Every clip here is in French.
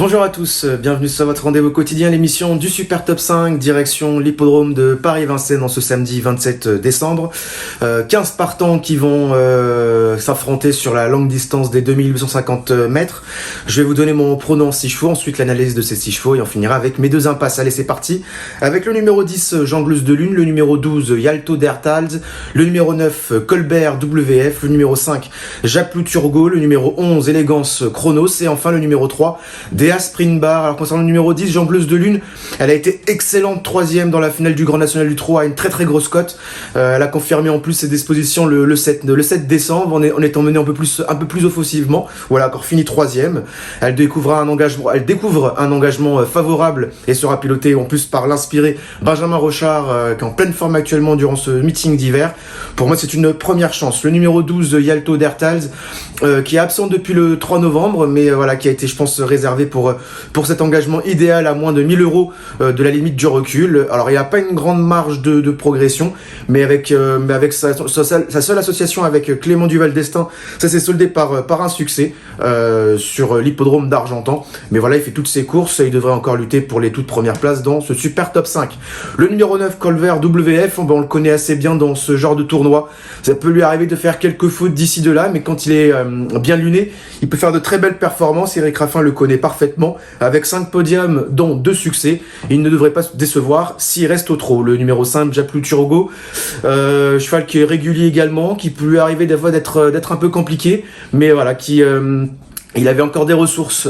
Bonjour à tous, bienvenue sur votre rendez-vous quotidien, l'émission du Super Top 5, direction l'hippodrome de Paris-Vincennes en ce samedi 27 décembre. 15 partants qui vont s'affronter sur la longue distance des 2850 mètres. Je vais vous donner mon pronom en 6 chevaux, ensuite l'analyse de ces 6 chevaux et on finira avec mes deux impasses. Allez, c'est parti avec le numéro 10, Jongleuse de Lune, le numéro 12, Yalto d'Ertals, le numéro 9, Colbert WF, le numéro 5, Japlou Turgot, le numéro 11, Élégance Chronos et enfin le numéro 3, Dea Sprint Bar. Alors concernant le numéro 10, Jongleuse de Lune, elle a été excellente troisième dans la finale du Grand National du Trot à une très très grosse cote. Elle a confirmé en plus ses dispositions le 7 décembre en étant menée un peu plus offensivement. Voilà, encore fini troisième. Elle découvre un engagement favorable et sera pilotée en plus par l'inspiré Benjamin Rochard qui est en pleine forme actuellement durant ce meeting d'hiver. Pour moi, c'est une première chance. Le numéro 12, Yalto d'Ertals, qui est absent depuis le 3 novembre, mais voilà, qui a été, je pense, réservé pour cet engagement idéal à moins de 1000 € de la limite du recul. Alors il n'y a pas une grande marge de progression, mais avec sa seule association avec Clément Duval d'Estaing, ça s'est soldé par un succès sur l'hippodrome d'Argentan. Mais voilà, il fait toutes ses courses et il devrait encore lutter pour les toutes premières places dans ce super top 5. Le numéro 9, Colbert WF, on le connaît assez bien dans ce genre de tournoi. Ça peut lui arriver de faire quelques fautes d'ici de là, mais quand il est bien luné, il peut faire de très belles performances. Eric Raffin le connaît parfaitement, avec 5 podiums dont 2 succès. Il ne devrait pas se décevoir s'il reste au trot. Le numéro 5, Japlou Turgot, cheval qui est régulier également, qui peut lui arriver des fois d'être un peu compliqué, mais voilà, il avait encore des ressources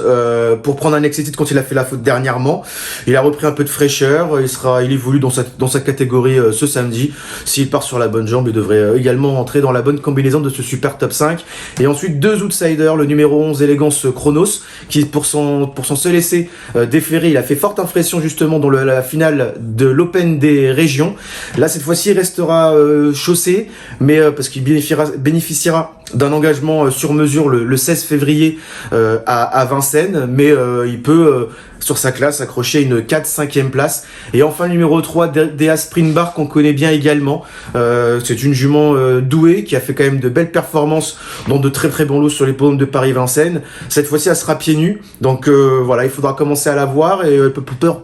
pour prendre un ex-titre quand il a fait la faute dernièrement. Il a repris un peu de fraîcheur. Il évolue dans sa catégorie ce samedi. S'il part sur la bonne jambe, il devrait également entrer dans la bonne combinaison de ce super top 5. Et ensuite, 2 outsiders. Le numéro 11, Élégance Chronos, qui pour son seul essai déféré, il a fait forte impression justement dans la finale de l'Open des régions. Là, cette fois-ci, il restera chaussé, mais parce qu'il bénéficiera d'un engagement sur mesure le 16 février à Vincennes, mais il peut sur sa classe accrocher une 4-5e place. Et enfin le numéro 3, Dea Sprint Bar, qu'on connaît bien également. C'est une jument douée qui a fait quand même de belles performances dans de très très bons lots sur les podiums de Paris-Vincennes. Cette fois-ci elle sera pieds nus, donc voilà, il faudra commencer à la voir et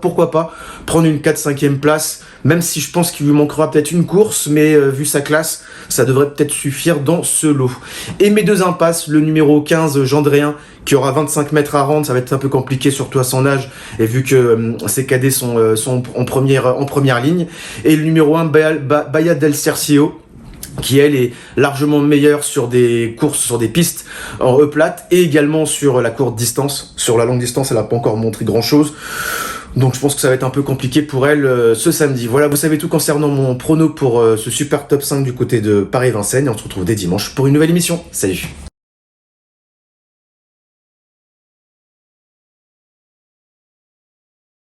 pourquoi pas prendre une 4-5e place, même si je pense qu'il lui manquera peut-être une course, mais vu sa classe, ça devrait peut-être suffire dans ce lot. Et mes deux impasses, le numéro 15, Gendréen, qui aura 25 mètres à rendre, ça va être un peu compliqué, surtout à son âge, et vu que ses cadets sont en première ligne. Et le numéro 1, Baya del Cercio, qui elle est largement meilleure sur des courses, sur des pistes en E-plate, et également sur la courte distance. Sur la longue distance, elle n'a pas encore montré grand-chose. Donc je pense que ça va être un peu compliqué pour elle ce samedi. Voilà, vous savez tout concernant mon prono pour ce super top 5 du côté de Paris-Vincennes, et on se retrouve dès dimanche pour une nouvelle émission. Salut!